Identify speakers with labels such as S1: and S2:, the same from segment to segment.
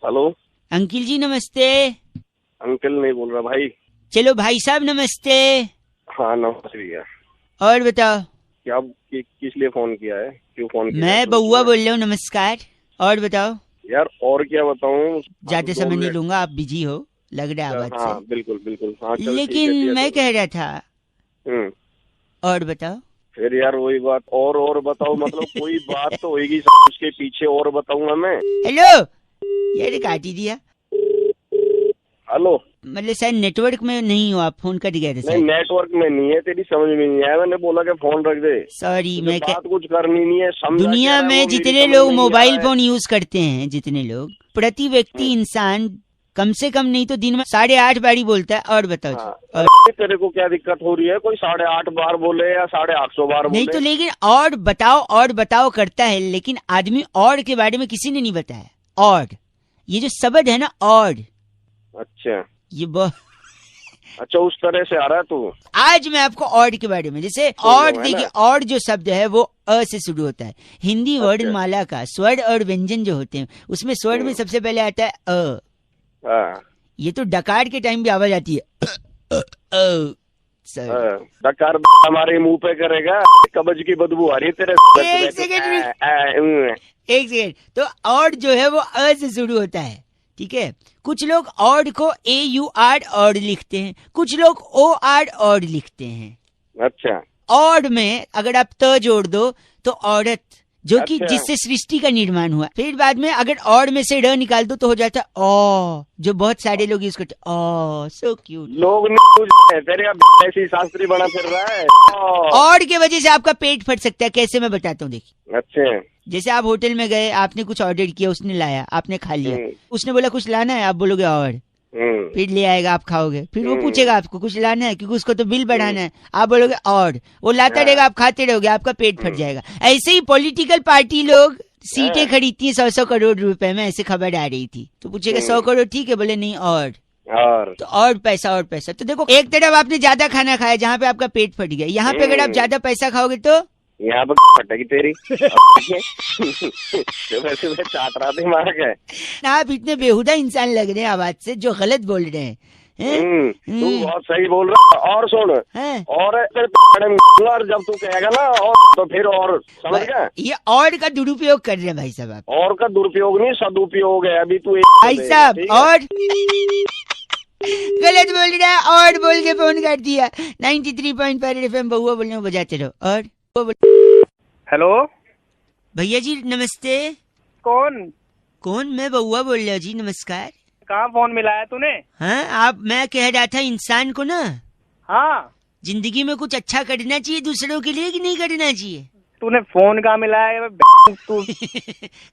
S1: Hello
S2: uncle जी नमस्ते।
S1: Uncle नहीं बोल रहा भाई।
S2: चलो भाई साहब नमस्ते।
S1: हाँ नमस्ते भैया।
S2: और बताओ
S1: क्या किस लिए फोन किया है, क्यों फोन किया है?
S2: मैं बउआ बोल रहा हूँ, नमस्कार। और बताओ।
S1: यार और क्या बताऊँ।
S2: ज्यादा समय नहीं लूंगा, आप बिजी हो लग रहा है आवाज से।
S1: हाँ बिल्कुल बिल्कुल, हाँ चल ठीक
S2: लेकिन
S1: है
S2: मैं कह रहा था। और बताओ।
S1: फिर यार वही बात, और बताओ मतलब कोई बात तो होगी उसके पीछे, और बताऊंगा मैं।
S2: हेलो, यार काट ही दिया।
S1: हेलो,
S2: मतलब शायद नेटवर्क में नहीं हो आप, फोन कट गया था
S1: नहीं
S2: शायद।
S1: नेटवर्क में नहीं है, तेरी समझ में नहीं आया, मैंने बोला कि फोन रख दे।
S2: सॉरी, मैं
S1: बात कुछ करनी नहीं है, समझा क्या
S2: दुनिया
S1: रहा है,
S2: में
S1: वो मेरी
S2: जितने
S1: समझ
S2: लोग
S1: में नहीं आ
S2: मोबाइल
S1: रहा है।
S2: फोन यूज करते हैं, जितने लोग प्रति व्यक्ति इंसान कम से कम नहीं तो दिन में 8.5 बारी बोलता है। और बताओ जी।
S1: हाँ,
S2: और
S1: तेरे को क्या दिक्कत हो रही है? कोई 850 बार बोले या 850 बार
S2: नहीं
S1: बोले?
S2: तो लेकिन और बताओ करता है, लेकिन आदमी और के बारे में किसी ने नहीं बताया। और ये जो शब्द है ना, और
S1: अच्छा
S2: ये
S1: अच्छा, उस तरह से आ रहा है तू।
S2: आज मैं आपको और के बारे में, जैसे
S1: सुन
S2: और
S1: लो, है
S2: देखिए,
S1: ना?
S2: और जो शब्द है वो अ से शुरू होता है। हिंदी वर्णमाला का स्वर और व्यंजन जो होते हैं, उसमें स्वर में सबसे पहले आता है अ।
S1: हाँ
S2: ये तो डकार के टाइम भी आवाज आती है सॉरी।
S1: हाँ, डकार हमारे मुंह पे करेगा, कब्ज की बदबू आ रही है तेरे।
S2: एक सेकंड, एक सेकंड। तो और जो है वो अ से शुरू होता है, ठीक है। कुछ लोग और को AUR और लिखते हैं, कुछ लोग OR और लिखते हैं।
S1: अच्छा
S2: और में अगर आप त जोड़ दो तो औरत, जो कि
S1: अच्छा।
S2: जिससे सृष्टि का निर्माण हुआ। फिर बाद में अगर और में से र निकाल दो तो हो जाता है ओ, जो बहुत सारे लोग यूज करते हैं। ओ सो क्यूट।
S1: लोग नहीं तेरे अब ऐसी शास्त्री बना फिर रहा है।
S2: और के वजह से आपका पेट फट सकता है। कैसे, मैं बताता हूँ, देखिए।
S1: अच्छा
S2: जैसे आप होटल में गए, आपने कुछ ऑर्डर किया, उसने लाया, आपने खा लिया। उसने बोला कुछ लाना है, आप बोलोगे और। फिर ले आएगा, आप खाओगे, फिर वो पूछेगा आपको कुछ लाना है, क्योंकि उसको तो बिल बढ़ाना है। आप बोलोगे और, वो लाता रहेगा, आप खाते रहोगे, आपका पेट फट जाएगा। ऐसे ही पॉलिटिकल पार्टी लोग सीटें खरीदती हैं 100-100 करोड़ रुपए में, ऐसे खबर आ रही थी। तो पूछेगा 100 करोड़ ठीक है, बोले नहीं और तो और पैसा। तो देखो, एक तरफ आपने ज्यादा खाना खाया जहाँ पे आपका पेट फट गया, यहाँ पे अगर आप ज्यादा पैसा खाओगे तो
S1: यहाँ पर फटेगी तेरी। वैसे मैं चाट रहा थी मार के।
S2: आप इतने बेहुदा इंसान लग रहे हैं आवाज से, जो गलत बोल रहे हैं।
S1: तू बहुत सही बोल रहा है। और सुन, और जब तू कहेगा ना और, तो फिर और समझ गया।
S2: ये और का दुरुपयोग कर रहे हैं भाई साहब आप।
S1: और का दुरुपयोग नहीं, सदुपयोग है। अभी तू
S2: भाई साहब और गलत बोल रहा है, और बोल के फोन कर दिया। 93.5 FM बउआ बोल रहे हो, बजाते रहो। और
S1: हेलो
S2: भैया जी नमस्ते। कौन? मैं बउआ बोल रहा हूँ जी, नमस्कार।
S3: कहाँ फोन मिलाया तूने?
S2: हाँ आप, मैं कह रहा था इंसान को ना,
S3: हाँ,
S2: जिंदगी में कुछ अच्छा करना चाहिए दूसरों के लिए कि नहीं करना चाहिए?
S3: तूने फोन कहाँ मिलाया? तू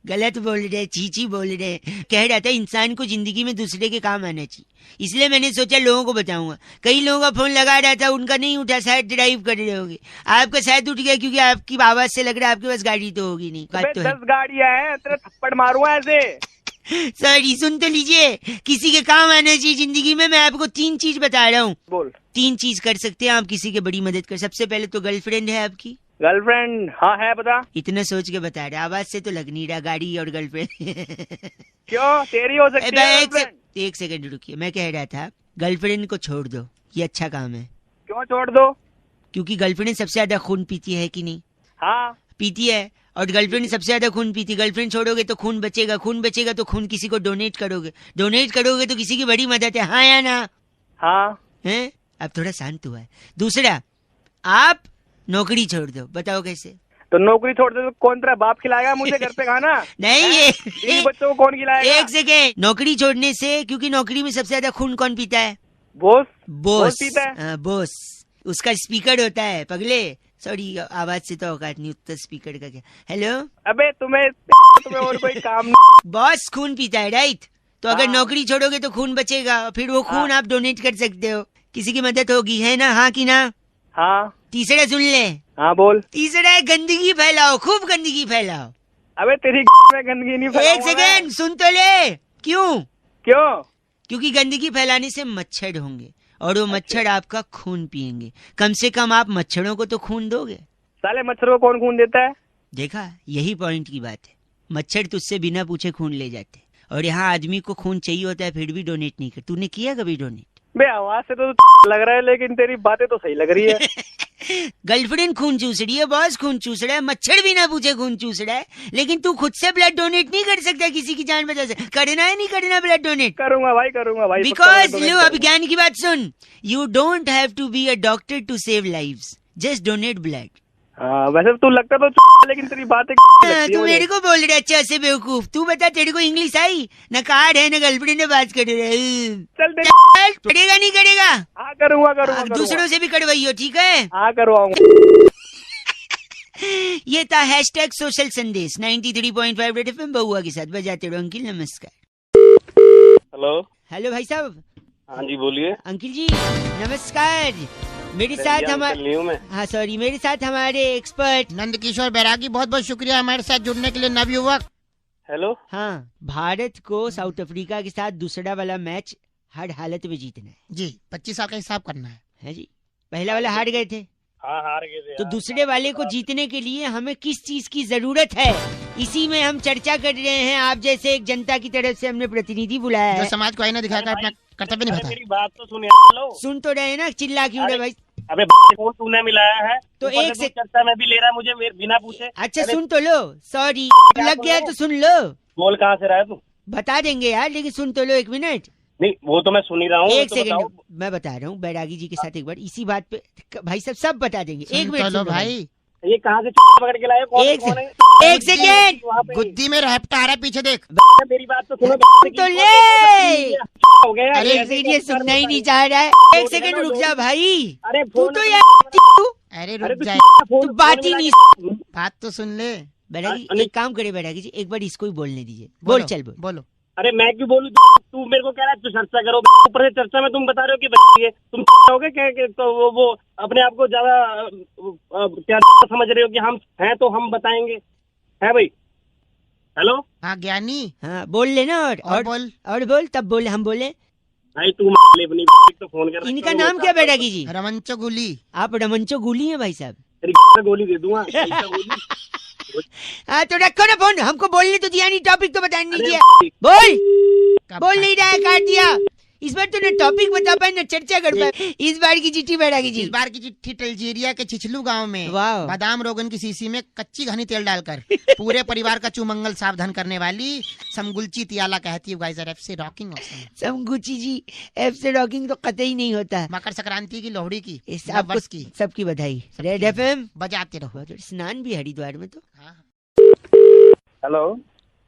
S2: गलत बोल रहे, चीची बोल रहे। कह रहा था इंसान को जिंदगी में दूसरे के काम आना चाहिए, इसलिए मैंने सोचा लोगों को बताऊंगा। कई लोगों का फोन लगा रहा था, उनका नहीं उठा, शायद ड्राइव कर रहे होगे। आपका शायद उठ गया, क्योंकि आपकी आवाज से लग रहा है आपके पास गाड़ी तो होगी नहीं। बात तो
S3: 10 गाड़ियाँ हैं, तेरा थप्पड़ मारूंगा ऐसे।
S2: सॉरी, सुन तो लीजिए। किसी के काम आना चाहिए जिंदगी में। मैं आपको 3 चीज बता रहा हूँ।
S3: बोल।
S2: 3 चीज कर सकते हैं आप किसी की बड़ी मदद कर। सबसे पहले तो गर्लफ्रेंड है आपकी?
S3: गर्लफ्रेंड? हाँ है, बता।
S2: इतना सोच के बता रहा, आवाज से तो लग नहीं रहा। गाड़ी और गर्लफ्रेंड
S3: क्यों, तेरी हो सकती है गर्लफ्रेंड?
S2: एक सेकंड रुकिए। मैं कह रहा था गर्लफ्रेंड को छोड़ दो, ये अच्छा काम है।
S3: क्यों छोड़ दो?
S2: क्योंकि गर्लफ्रेंड सबसे ज्यादा खून पीती है कि नहीं?
S3: हाँ
S2: पीती है, और गर्लफ्रेंड सबसे ज्यादा खून पीती। गर्लफ्रेंड छोड़ोगे तो खून बचेगा, खून बचेगा तो खून किसी को डोनेट करोगे, डोनेट करोगे तो किसी की बड़ी मदद है। हाँ या ना?
S3: हाँ
S2: है। अब थोड़ा शांत हुआ है। दूसरा, आप नौकरी छोड़ दो। बताओ कैसे?
S3: तो नौकरी छोड़ दे तो कौन तेरा बाप खिलाएगा मुझे घर पे खाना?
S2: नहीं, ये
S3: बच्चों को कौन खिलाएगा?
S2: एक सेकेंड। नौकरी छोड़ने से, क्योंकि नौकरी में सबसे ज्यादा खून कौन पीता है?
S3: बॉस पीता है।
S2: बॉस, उसका स्पीकर होता है पगले। सॉरी, आवाज से तो औकात नहीं, उत्तर स्पीकर का क्या। हेलो,
S3: अबे तुम्हें और कोई काम नहीं?
S2: बॉस खून पीता है, राइट? तो अगर
S3: हाँ।
S2: नौकरी छोड़ोगे तो खून बचेगा, फिर वो खून आप डोनेट कर सकते हो, किसी की मदद होगी, है ना? हाँ कि ना?
S3: हाँ।
S2: तीसरा सुन ले।
S3: हाँ बोल।
S2: तीसरा है गंदगी फैलाओ, खूब गंदगी फैलाओ।
S3: अबे तेरी में गंदगी नहीं
S2: एक सेकेंड सुन तो ले। क्यों? क्योंकि गंदगी फैलाने से मच्छर होंगे, और वो मच्छर आपका खून पिएंगे। कम से कम आप मच्छरों को तो खून दोगे।
S3: साले मच्छर को कौन खून देता है?
S2: देखा, यही पॉइंट की बात है। मच्छर तुझसे बिना पूछे खून ले जाते, और यहाँ आदमी को खून चाहिए होता है फिर भी डोनेट नहीं कर। तूने किया कभी डोनेट?
S3: बे आवाज से तो लग रहा है, लेकिन तेरी बातें तो सही लग रही है।
S2: गर्लफ्रेंड खून चूस रही है, बॉस खून चूस रहा है, मच्छर भी ना पूछे खून चूस रहा है, लेकिन तू खुद से ब्लड डोनेट नहीं कर सकता किसी की जान बचा से। करना है नहीं करना ब्लड डोनेट?
S3: करूंगा भाई।
S2: बिकॉज लो अब ज्ञान की बात सुन, you don't have to be a doctor to save lives, just donate blood.
S3: हाँ वैसे तू लगता तो लेकिन तेरी बातें
S2: तू मेरे को बोल रहा है अच्छा से बेवकूफ। तू बता तेरे को इंग्लिश आई? न कार्ड है न गर्लफ्रेंड ने बात कर रहे।
S3: चल
S2: करेगा नहीं करेगा?
S3: हाँ करूंगा।
S2: दूसरों से भी करवाइयो, ठीक है?
S3: हाँ करवाऊंगा।
S2: ये था हैशटैग सोशल संदेश 93.5 रेड एफएम बहुआ के साथ। बजाते रहो अंकिल। नमस्कार। हेलो भाई साहब।
S1: हाँ जी बोलिए।
S2: अंकिल जी नमस्कार। मेरे साथ मेरे साथ हमारे एक्सपर्ट
S4: नंद किशोर बैरागी, बहुत बहुत शुक्रिया हमारे साथ जुड़ने के लिए नवयुवक।
S1: हेलो।
S2: हाँ, भारत को साउथ अफ्रीका के साथ दूसरा वाला मैच हर हालत में जीतना है
S4: जी। 25 साल का हिसाब करना है
S2: जी। पहला वाला हार गए थे।
S1: हाँ हार गए थे।
S2: तो दूसरे वाले को जीतने के लिए हमें किस चीज की जरूरत है, इसी में हम चर्चा कर रहे हैं। आप जैसे एक जनता की तरफ से हमने प्रतिनिधि बुलाया है
S4: जो समाज को आईना दिखाकर अपना कर्तव्य निभाता है।
S1: मेरी बात तो सुनिए।
S2: सुन तो रहे ना, चिल्ला क्यों रहे भाई?
S1: अबे फोन तूने मिलाया है
S2: तो एक से
S1: चर्चा में भी ले रहा है मुझे बिना पूछे।
S2: अच्छा सुन तो लो, सॉरी लग गया तो सुन लो।
S1: बोल कहाँ से रहा है तू?
S2: बता देंगे यार, लेकिन सुन तो लो 1 मिनट।
S1: नहीं वो तो मैं सुन ही रहा हूँ।
S2: एक सेकंड मैं बता रहा हूँ बैरागी जी के साथ एक बार इसी बात पे भाई साहब सब बता देंगे। 1 मिनट
S4: चलो भाई।
S1: ये कहाँ से पकड़ के लाए?
S2: एक सेकेंड,
S4: गुद्दी में रहपटा आ रहा है, पीछे देख।
S1: मेरी बात तो सुनो
S2: तो ले।
S1: हो गया।
S2: अरे ये सुनना ही नहीं चाह रहा है। 1 सेकंड रुक जा भाई।
S1: अरे
S2: तू तो यार
S4: अरे रुक जाए,
S2: तू बात ही नहीं।
S4: बात तो सुन ले।
S2: बैरागी एक काम करे बैरागी जी, एक बार इसको ही बोलने दीजिए। बोल चल
S4: बोलो।
S1: अरे मैं क्यों बोलूं? तू मेरे को कह रहा है तू चर्चा करो, ऊपर से चर्चा में तुम बता रहे हो कि तुम कहोगे क्या? तो वो अपने आप को ज्यादा क्या समझ रहे हो कि हम हैं तो हम बताएंगे, है भाई? हेलो।
S4: हाँ ज्ञानी।
S2: हाँ बोल लेना और बोल तब बोले हम बोले।
S1: भाई तू अपनी तो फोन कर।
S2: इनका नाम क्या बैरागी जी?
S4: रमंचो गुली।
S2: आप रमंचो गुली हैं भाई साहब?
S1: गोली दे दूंगा।
S2: हाँ तो रखो ना फोन, हमको बोलने तो दिया नहीं, टॉपिक तो बताने नहीं दिया। बोल नहीं रहा है, काट दिया। इस बार तो न टॉपिक बता पाए न चर्चा कर पाए। इस बार की चिट्ठी बैरागी जी।
S4: इस बार की चिट्ठी अल्जीरिया के छिछलू गांव में बादाम रोगन की शीशी में कच्ची घनी तेल डालकर पूरे परिवार का चुमंगल सावधान करने वाली समगुलची तियाला कहती है गाइस एफ से रॉकिंग।
S2: समगुची जी एफ से रॉकिंग तो कतई नहीं होता।
S4: मकर संक्रांति की, लोहड़ी की,
S2: वर्ष की, सबकी बधाई। रेड एफएम
S4: बजाते रहो।
S2: स्नान भी हरिद्वार में तो।
S1: हेलो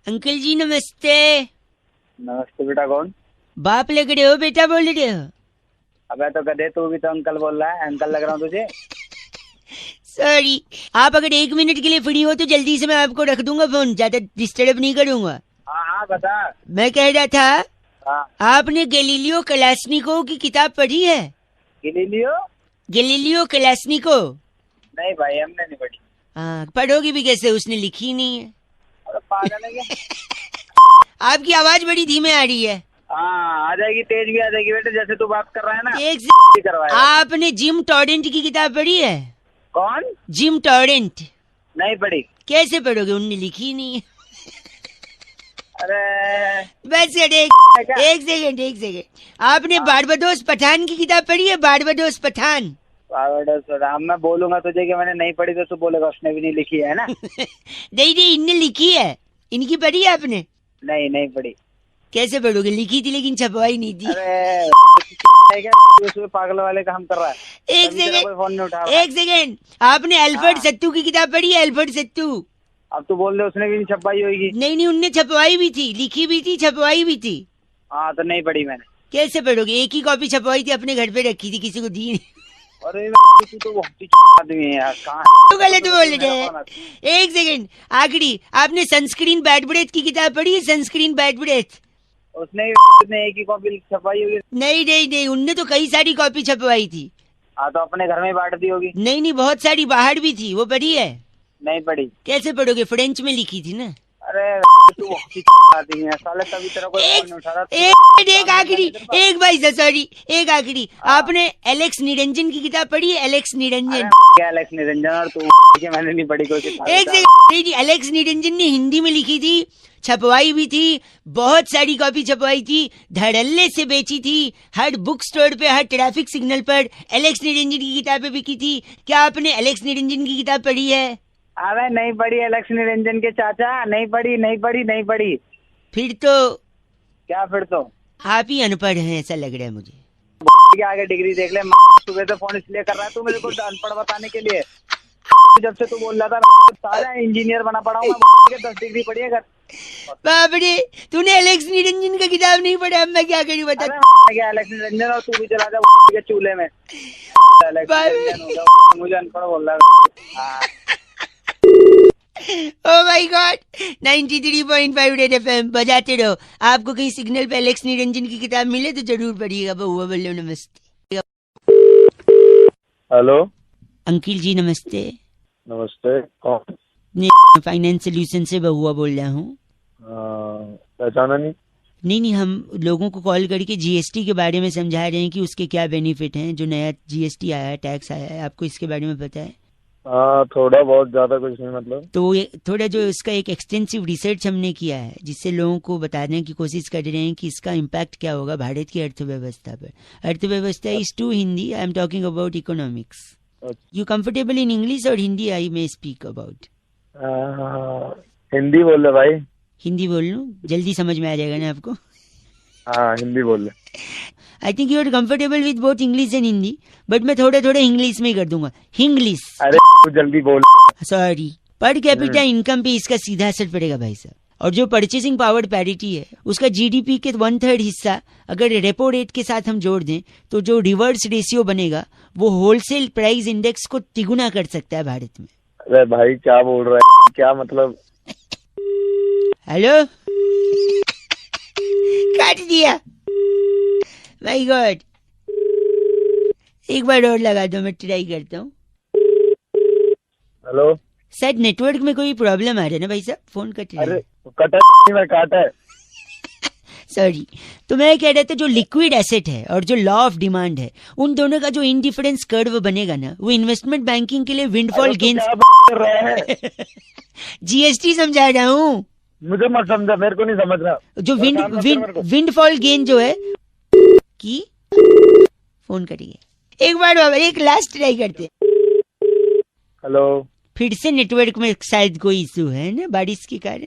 S2: अंकल जी नमस्ते।
S1: नमस्ते बेटा। कौन
S2: बाप लग रहे हो बेटा बोल रहे हो?
S1: अबे तो गधे, तू भी तो अंकल बोल रहा है। अंकल लग रहा हूँ तुझे?
S2: सॉरी, आप अगर 1 मिनट के लिए फ्री हो तो जल्दी से मैं आपको रख दूंगा फोन, ज्यादा डिस्टर्ब नहीं करूंगा।
S1: हाँ बता।
S2: मैं कह रहा था
S1: हाँ।
S2: आपने गैलीलियो कलाश्निकोव की किताब पढ़ी है? Galileo Kalashnikov?
S1: नहीं भाई हमने नहीं पढ़ी।
S2: हाँ पढ़ोगी भी कैसे, उसने लिखी नहीं है।
S1: अरे पागल है क्या?
S2: आपकी आवाज बड़ी धीमे आ रही है।
S1: हाँ आ जाएगी, तेज भी आ जाएगी बेटे, जैसे तू बात कर रहा है ना।
S2: एक आपने जिम टॉरेंट की किताब पढ़ी है?
S1: कौन?
S2: Gym torrent?
S1: नहीं पढ़ी।
S2: कैसे पढ़ोगे, उनने लिखी नहीं है।
S1: अरे
S2: बस एक सेकंड आपने बारबाडोस पठान की किताब पढ़ी है? बारबाडोस पठान।
S1: मैं बोलूंगा तुझे कि मैंने नहीं पढ़ी तो तू बोलेगा उसने भी नहीं लिखी है ना।
S2: नहीं इनने लिखी है। इनकी पढ़ी है आपने? नहीं
S1: पढ़ी।
S2: कैसे पढ़ोगे, लिखी थी लेकिन छपवाई नहीं थी।
S1: अरे पागल वाले का हम कर रहा है।
S2: एक सेकेंड आपने अल्फ्रेड सत्तू की किताब पढ़ी है? अल्फ्रेड सत्तू।
S1: अब तू बोल रहे उसने भी नहीं छपवाई होगी?
S2: नहीं उनने छपवाई भी थी, लिखी भी थी, छपवाई भी थी।
S1: हाँ तो नहीं पढ़ी मैंने।
S2: कैसे पढ़ोगे, एक ही कॉपी छपवाई थी, अपने घर पे रखी थी, किसी को दी नहीं।
S1: अरे तो आदमी है यार, कहाँ
S2: गलत बोल रहे हैं। एक सेकेंड आखिरी, आपने सनस्क्रीन बैड ब्रेथ की किताब पढ़ी है? Sunscreen bad breath.
S1: उसने एक ही कॉपी छपवाई होगी?
S2: नहीं उनने तो कई सारी कॉपी छपवाई थी।
S1: हाँ तो अपने घर में बांट दी होगी? नहीं
S2: बहुत सारी बाहर भी थी, वो पढ़ी है?
S1: नहीं पढ़ी।
S2: कैसे पढ़ोगे, फ्रेंच में लिखी थी ना।
S3: अरे तू आती है साले, तभी तेरा कोई फोन नहीं उठा रहा।
S2: एक आखिरी, एक भाई सॉरी, एक आखिरी, आपने एलेक्स निरंजन की किताब पढ़ी है? एलेक्स निरंजन,
S3: क्या एलेक्स निरंजन और तू? मैंने नहीं पढ़ी कोई किताब।
S2: एक सेकंड, एलेक्स निरंजन ने हिंदी में लिखी थी, छपवाई भी थी, बहुत सारी कॉपी छपवाई थी, धड़ल्ले से बेची थी, हर बुक स्टोर पे, हर ट्रैफिक सिग्नल पर एलेक्स निरंजन की किताबें बिकी थी। क्या आपने एलेक्स निरंजन की किताब पढ़ी है?
S3: अरे नहीं पढ़ी एलेक्स निरंजन के चाचा, नहीं पढ़ी।
S2: फिर तो
S3: क्या फिर तो
S2: आप ही अनपढ़ हैं ऐसा लग रहा है मुझे।
S3: के आगे डिग्री देख ले, सुबह से फोन इसलिए कर रहा है तू मेरे को अनपढ़ बताने के लिए। जब से तू बोल रहा था सारा इंजीनियर बना पड़ा हूँ मैं, 10 डिग्री पढ़ी है।
S2: बाप रे, तूने एलेक्स निरंजन का किताब नहीं पढ़ा? अब मैं क्या करूँ बता।
S3: क्या एलेक्स निरंजन, और तू भी चला जा के चूल्हे में। मुझे अनपढ़ बोल रहा है।
S2: Oh my God, 93.5 red FM बजाते रहो। आपको कहीं सिग्नल पे एलेक्स निरंजन की किताब मिले तो जरूर पढ़िएगा। बहुआ बोलो नमस्ते।
S5: हेलो
S2: अंकिल जी नमस्ते।
S5: नमस्ते, कौन?
S2: फाइनेंस सोल्यूशन से बहुआ बोल रहा हूँ।
S5: पहचाना नहीं?
S2: नहीं, हम लोगों को कॉल करके जीएसटी के बारे में समझा रहे हैं कि उसके क्या बेनिफिट हैं। जो नया जीएसटी आया है, टैक्स आया है, आपको इसके बारे में पता है?
S5: थोड़ा बहुत, ज्यादा कुछ नहीं मतलब।
S2: तो ये थोड़ा जो इसका एक एक्सटेंसिव रिसर्च हमने किया है, जिससे लोगों को बताने की कोशिश कर रहे हैं कि इसका इम्पैक्ट क्या होगा भारत की अर्थव्यवस्था पर। अर्थव्यवस्था is to Hindi, I am talking about economics. You comfortable in English और Hindi? I may speak about
S5: Hindi बोल रहे भाई।
S2: हिंदी बोल लूं? जल्दी समझ में आ जाएगा ना आपको?
S5: हाँ हिंदी बोल रहे।
S2: I think you are comfortable with both English and Hindi, but मैं थोड़ा थोड़ा इंग्लिश में ही कर दूंगा। इंग्लिश।
S5: अरे जल्दी बोल।
S2: सॉरी। पर कैपिटा इनकम पे इसका सीधा असर पड़ेगा भाई साहब। और जो परचेसिंग पावर पैरिटी है, उसका जीडीपी के 1/3 हिस्सा अगर रेपो रेट के साथ हम जोड़ दें तो जो रिवर्स रेशियो बनेगा वो होलसेल प्राइस इंडेक्स को तिगुना कर सकता है भारत में।
S5: अरे भाई क्या बोल रहा है, क्या मतलब?
S2: हेलो, काट दिया। माय गॉड, एक बार और लगा दो, मैं ट्राई करता हूँ।
S5: हेलो,
S2: शायद नेटवर्क में कोई प्रॉब्लम आ रहा है ना भाई साहब, फोन कट रहा है।
S5: अरे कटा नहीं, काटा है।
S2: सॉरी। तो मैं कह रहा था जो लिक्विड एसेट है और जो लॉ ऑफ डिमांड है, उन दोनों का जो इंडिफरेंस कर्व बनेगा ना, वो इन्वेस्टमेंट बैंकिंग के लिए विंडफॉल गेन। जीएसटी समझा रहा हूँ।
S5: मुझे मत समझा, मेरे को नहीं समझ रहा।
S2: जो विंडफॉल गेन जो है की फोन करिए एक बार, एक लास्ट ट्राई करते।
S5: हेलो,
S2: फिर से नेटवर्क में शायद कोई इशू है ना बारिश के कारण।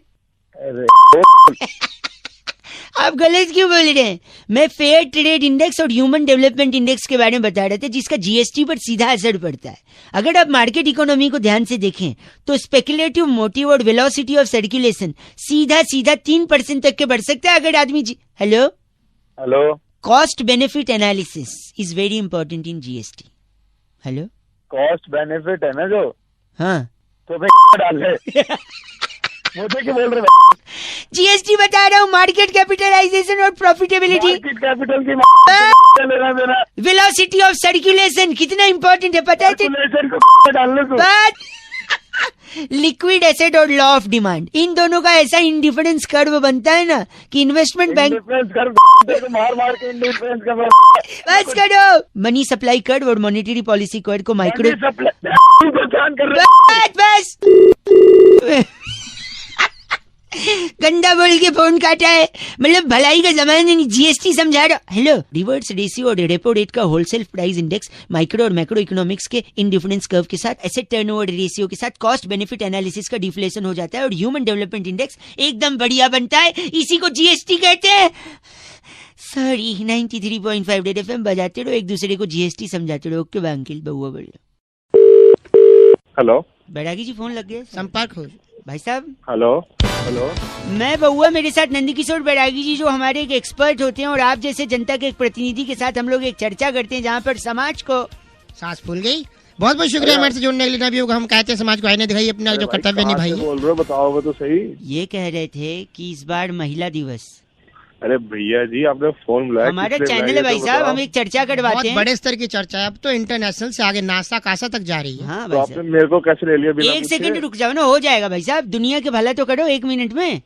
S2: आप गलत क्यों बोल रहे हैं? मैं फेयर ट्रेड इंडेक्स और ह्यूमन डेवलपमेंट इंडेक्स के बारे में बता रहे थे, जिसका जीएसटी पर सीधा असर पड़ता है। अगर आप मार्केट इकोनॉमी को ध्यान से देखें तो स्पेकुलेटिव मोटिव और वेलोसिटी ऑफ सर्कुलेशन सीधा 3% तक के बढ़ सकता है अगर आदमी hello
S5: hello,
S2: cost benefit analysis is very important in GST. Hello,
S5: cost benefit है ना जो? हाँ, तो डाल रहे मुझे क्या बोल रहे?
S2: जीएसटी बता रहा हूँ, मार्केट कैपिटलाइजेशन और प्रॉफिटेबिलिटी।
S5: मार्केट कैपिटल की
S2: वेलोसिटी ऑफ सर्कुलेशन कितना इंपॉर्टेंट है पता है? लिक्विड एसेट और लॉ ऑफ डिमांड, इन दोनों का ऐसा इंडिफरेंस कर्व बनता है ना कि इन्वेस्टमेंट बैंक
S5: मार के
S2: बस करो। मनी सप्लाई कर्व और मॉनेटरी पॉलिसी कर्व को माइक्रो बस गंदा बोल के फोन काटा है, मतलब भलाई का जमाना नहीं। जीएसटी समझा रहा। हेलो, रिवर्स रेशियो और रेपो रेट का होलसेल प्राइस इंडेक्स माइक्रो और मैक्रो इकोनॉमिक्स के इंडिफरेंस कर्व के साथ एसेट टर्नओवर रेशियो के साथ कॉस्ट बेनिफिट एनालिसिस का डिफ्लेशन हो जाता है और ह्यूमन डेवलपमेंट इंडेक्स एकदम बढ़िया बनता है। इसी को जीएसटी कहते हैं। सॉरी, 93.5 रेड एफएम बजाते रहो, एक दूसरे को जीएसटी समझाते रहो। ओके अंकिल, बहुआ बोल।
S5: हेलो,
S2: बैरागी जी फोन लग गया,
S4: संपर्क हो
S2: भाई साहब।
S5: हेलो हेलो,
S2: मैं बहुआ, मेरे साथ नंदकिशोर बैरागी जी जो हमारे एक एक्सपर्ट होते हैं, और आप जैसे जनता के एक प्रतिनिधि के साथ हम लोग एक चर्चा करते हैं जहाँ पर समाज को
S4: सांस फूल गई। बहुत बहुत शुक्रिया हमारे से जुड़ने के लिए। भी होगा, हम कहते हैं समाज को आईने दिखाई, अपना जो कर्तव्य निभाइए।
S5: बोल रहे हो, बताओ तो सही।
S2: ये कह रहे थे कि इस बार महिला दिवस
S5: अरे भैया जी आपने फोन बुलाया,
S2: हमारा चैनल है भाई साहब, हम एक चर्चा करवाते
S4: बहुत
S2: हैं।
S4: बड़े स्तर की चर्चा है, अब तो इंटरनेशनल से आगे नासा कासा तक जा रही है।
S2: हाँ
S5: तो
S2: भाई
S5: आपने
S2: साहब,
S5: मेरे को कैसे ले लिया बिना
S2: एक
S5: पूछे?
S2: सेकंड रुक जाओ ना, हो जाएगा भाई साहब, दुनिया के भला तो करो 1 मिनट में।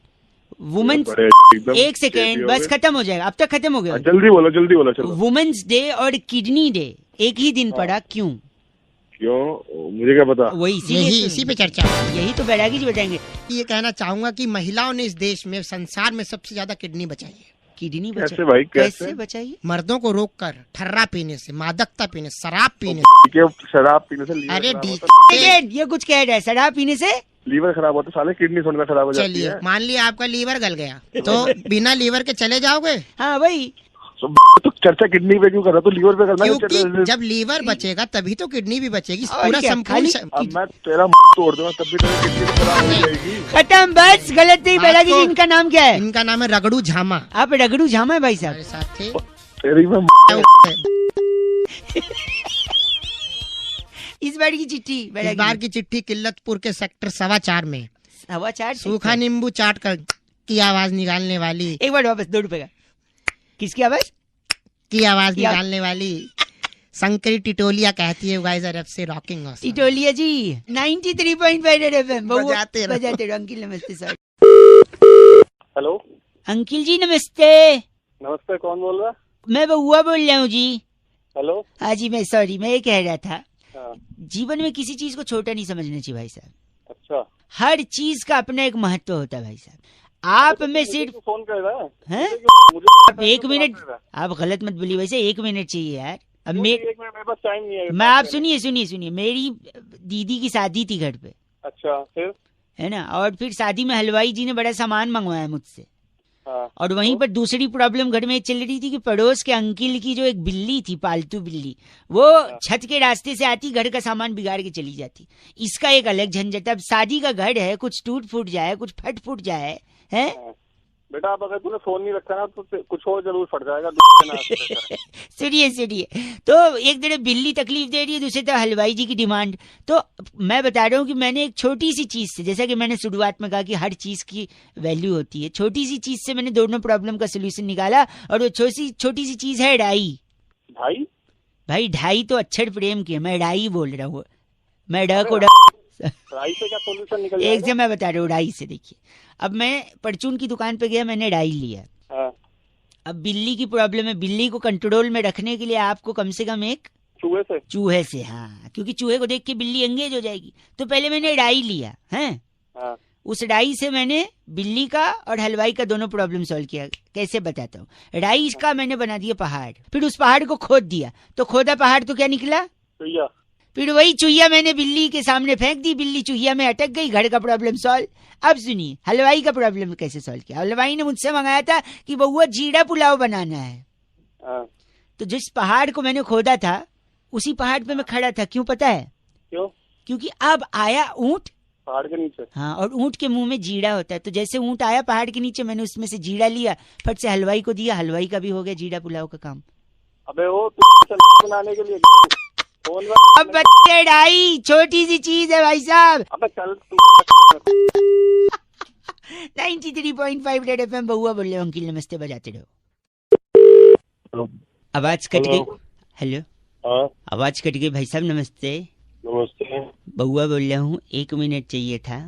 S2: वुमेन्स,
S5: बड़े एकदम
S2: एक सेकेंड बस, खत्म हो जाएगा, अब तक खत्म हो गया।
S5: जल्दी बोलो चलो।
S2: वुमेन्स डे और किडनी डे एक ही दिन पड़ा, क्यों?
S5: क्यों, मुझे क्या पता।
S2: वही
S4: इसी पे चर्चा है।
S2: यही तो बैरागी जी बताएंगे।
S4: ये कहना चाहूंगा कि महिलाओं ने इस देश में, संसार में सबसे ज्यादा किडनी बचाई है।
S2: किडनी
S5: कैसे भाई,
S2: कैसे बचाइए?
S4: मर्दों को रोककर ठर्रा पीने से, मादकता पीने, शराब पीने
S5: शराब पीने से लीवर
S4: अरे
S5: खराब होता है।
S2: ये कुछ कह रहा है, शराब पीने से
S5: लीवर खराब होता है साले, किडनी थोड़ी ना खराब हो जाती
S4: चलिए
S5: है।
S4: मान लिया आपका लीवर गल गया, तो बिना लीवर के चले जाओगे?
S2: हाँ वही,
S5: तो चर्चा किडनी पे क्यों कर रहा, तो लीवर पे करना है।
S4: क्योंकि जब लीवर बचेगा तभी तो किडनी भी बचेगी।
S2: और
S4: पूरा
S2: क्या,
S4: संपूर्ण
S5: अब मैं तेरा तोड़ दूंगा तब भी तेरी किडनी खराब हो जाएगी।
S2: खत्म, बस गलत नहीं। बैरागी जी, इनका नाम क्या है?
S4: इनका नाम है रगड़ू झामा।
S2: आप रगड़ू झामा है भाई साहब?
S4: हमारे साथ थे।
S5: तेरी मैं
S2: इस बार की चिट्ठी,
S4: इस बार की चिट्ठी किल्लतपुर के सेक्टर 4.25 में
S2: 4.25
S4: सूखा नींबू चाट कर की आवाज निकालने वाली,
S2: एक बार वापस 2 रुपए का। किसकी आवाज?
S4: की आवाज निकालने वाली शंकरी टिटोलिया कहती है गाइस आर से रॉकिंग ऑसम।
S2: टिटोलिया जी 93.5 रेड एफएम
S4: बजाते रहो।
S2: बजाते रहो। अंकिल नमस्ते सर।
S5: हेलो
S2: अंकिल जी नमस्ते।
S5: नमस्ते, कौन बोल रहा है?
S2: मैं बउआ बोल रहा हूँ जी।
S5: हेलो।
S2: हाँ जी, मैं सॉरी, मैं ये कह रहा था,
S5: हाँ।
S2: जीवन में किसी चीज को छोटा नहीं समझना चाहिए भाई साहब।
S5: अच्छा,
S2: हर चीज का अपना एक महत्व होता है भाई साहब। आप में सिर्फ
S5: फोन कर रहा है?
S2: आप 1 मिनट, आप गलत मत बोलिए वैसे, 1 मिनट चाहिए यार। अब
S5: एक मिनट मेरे पास टाइम नहीं है।
S2: मैं, आप सुनिए, मेरी दीदी की शादी थी घर पे,
S5: अच्छा, फिर?
S2: है ना, और फिर शादी में हलवाई जी ने बड़ा सामान मंगवाया मुझसे।
S5: हाँ।
S2: और वहीं पर दूसरी प्रॉब्लम घर में चल रही थी कि पड़ोस के अंकिल की जो एक बिल्ली थी, पालतू बिल्ली, वो छत के रास्ते से आती, घर का सामान बिगाड़ के चली जाती। इसका एक अलग झंझट। अब शादी का घर है, कुछ टूट फूट जाए, कुछ फट फूट जाए, है
S5: बेटा, अब अगर तूने फोन नहीं रखा ना तो कुछ और जरूर फट जाएगा।
S2: सुनिए, तो एक तरफ बिल्ली तकलीफ दे रही है, दूसरी तरफ हलवाई जी की डिमांड। तो मैं बता रहा हूँ कि मैंने एक छोटी सी चीज से, जैसा कि मैंने शुरुआत में कहा कि हर चीज की वैल्यू होती है, छोटी सी चीज से मैंने दोनों प्रॉब्लम का सोल्यूशन निकाला। और वो छोटी सी चीज है डाई। भाई ढाई तो अक्षर प्रेम की है, मैं डाई बोल रहा हूँ। मैं ड को
S5: डाई से क्या सोल्यूशन निकल
S2: एक से मैं बता रहा हूँ, डाई से। देखिए, अब मैं परचून की दुकान पे गया, मैंने डाई लिया।
S5: हाँ।
S2: अब बिल्ली की प्रॉब्लम है, बिल्ली को कंट्रोल में रखने के लिए आपको कम से कम एक चूहे से, हाँ, क्योंकि चूहे को देख के बिल्ली एंगेज हो जाएगी। तो पहले मैंने डाई लिया है।
S5: हाँ।
S2: उस डाई से मैंने बिल्ली का और हलवाई का दोनों प्रॉब्लम सॉल्व किया। कैसे बताता हूँ। डाई का मैंने बना दिया पहाड़, फिर उस पहाड़ को खोद दिया, तो खोदा पहाड़ तो क्या निकला? फिर वही चुहिया मैंने बिल्ली के सामने फेंक दी, बिल्ली चुहिया में अटक गई, घर का प्रॉब्लम सॉल्व। अब सुनिए, हलवाई का प्रॉब्लम कैसे सॉल्व किया। हलवाई ने मुझसे मंगाया था कि बउआ जीरा पुलाव बनाना है। तो जिस पहाड़ को मैंने खोदा था, उसी पहाड़ पे मैं खड़ा था। क्यों पता है?
S5: क्यों?
S2: क्योंकि अब आया ऊंट
S5: पहाड़ के नीचे।
S2: हाँ, और ऊंट के मुंह में जीरा होता है। तो जैसे ऊंट आया पहाड़ के नीचे, मैंने उसमें से जीरा लिया, फट से हलवाई को दिया, हलवाई का भी हो गया जीरा पुलाव का काम।
S5: अबे वो बनाने के लिए
S2: अब बच्चे डाई छोटी सी चीज है भाई साहब।
S5: अबे चल
S2: 93.5 रेड एफएम, बउआ बोल रहे हो। अंकिल नमस्ते, बजाते रहो। आवाज कट गई। हेलो, आवाज कट गई भाई साहब। नमस्ते।
S5: नमस्ते,
S2: बउआ बोल रहा हूँ। 1 मिनट चाहिए था।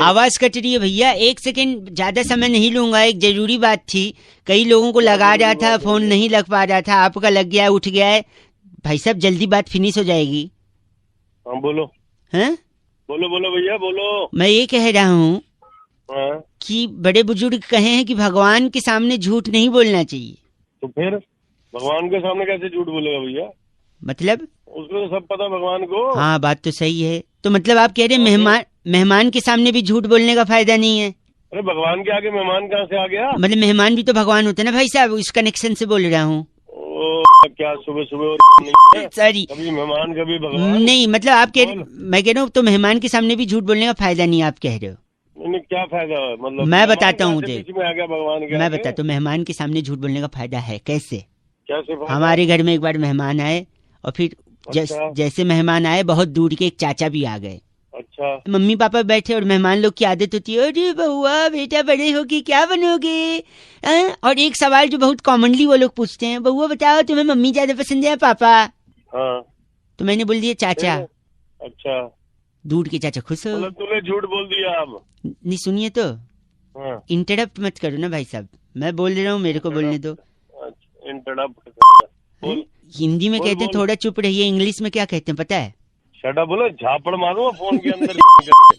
S2: आवाज कट रही है भैया, 1 सेकेंड, ज्यादा समय नहीं लूंगा। एक जरूरी बात थी, कई लोगों को लगा रहा था, फोन नहीं लग पा रहा था, आपका लग गया, उठ गया है भाई साहब। जल्दी बात फिनिश हो जाएगी।
S5: हाँ बोलो।
S2: हैं?
S5: बोलो भैया बोलो।
S2: मैं ये कह रहा हूँ कि बड़े बुजुर्ग कहे हैं कि भगवान के सामने झूठ नहीं बोलना चाहिए।
S5: तो फिर भगवान के सामने कैसे झूठ बोलेगा भैया?
S2: मतलब
S5: उसको तो सब पता भगवान को।
S2: हाँ, बात तो सही है। तो मतलब आप कह रहे हैं मेहमान के सामने भी झूठ बोलने का फायदा नहीं है?
S5: अरे भगवान के आगे मेहमान कहाँ से आ गया?
S2: मतलब मेहमान भी तो भगवान होते ना भाई साहब, उस कनेक्शन से बोल रहा हूँ।
S5: क्या सुबह सुबह
S2: सॉरी,
S5: कभी मेहमान कभी भगवान
S2: नहीं, मतलब आप मैं कह रहा हूँ तो मेहमान के सामने भी झूठ बोलने का फायदा नहीं, आप कह रहे हो।
S5: क्या फायदा? मतलब
S2: मैं बताता हूँ,
S5: मैं
S2: बताता हूँ मेहमान के सामने झूठ बोलने का फायदा है। कैसे?
S5: कैसे?
S2: हमारे घर में एक बार मेहमान आए, और फिर जैसे मेहमान आए, बहुत दूर के एक चाचा भी आ गए।
S5: अच्छा।
S2: मम्मी पापा बैठे और मेहमान लोग की आदत होती है, अरे बउआ बेटा बड़े होके क्या बनोगे? और एक सवाल जो बहुत कॉमनली वो लोग पूछते हैं, बउआ बताओ तुम्हें मम्मी ज्यादा पसंद है या पापा?
S5: हाँ।
S2: तो मैंने बोल दिया चाचा।
S5: अच्छा।
S2: दूर के चाचा खुश हो।
S5: मतलब तूने झूठ बोल दिया अब।
S2: नहीं सुनिए तो, इंटरप्ट मत करो ना भाई साहब, मैं बोल रहा हूँ, मेरे को बोलने दो।
S5: बोल।
S2: हिंदी में कहते हैं थोड़ा चुप रहिए, इंग्लिश में क्या कहते हैं पता है?
S5: शट अप बोलो, झापड़ मारूंगा फोन के अंदर।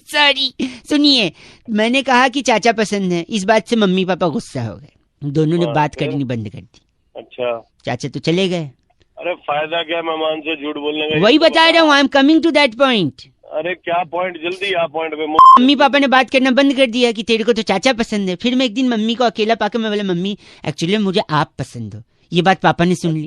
S2: सॉरी, सुनिए, मैंने कहा कि चाचा पसंद है, इस बात से मम्मी पापा गुस्सा हो गए, दोनों ने बात करनी बंद कर दी।
S5: अच्छा।
S2: चाचा तो चले गए।
S5: अरे फायदा क्या मेहमान से झूठ बोलने का?
S2: वही बता रहा हूँ, I am coming to that point.
S5: अरे क्या पॉइंट, जल्दी आ पॉइंट पे।
S2: मम्मी पापा ने बात करना बंद कर दिया कि तेरे को तो चाचा पसंद है। फिर मैं एक दिन मम्मी को अकेला पाकर मैं बोला, मम्मी एक्चुअली मुझे आप पसंद हो। ये बात पापा ने सुन ली।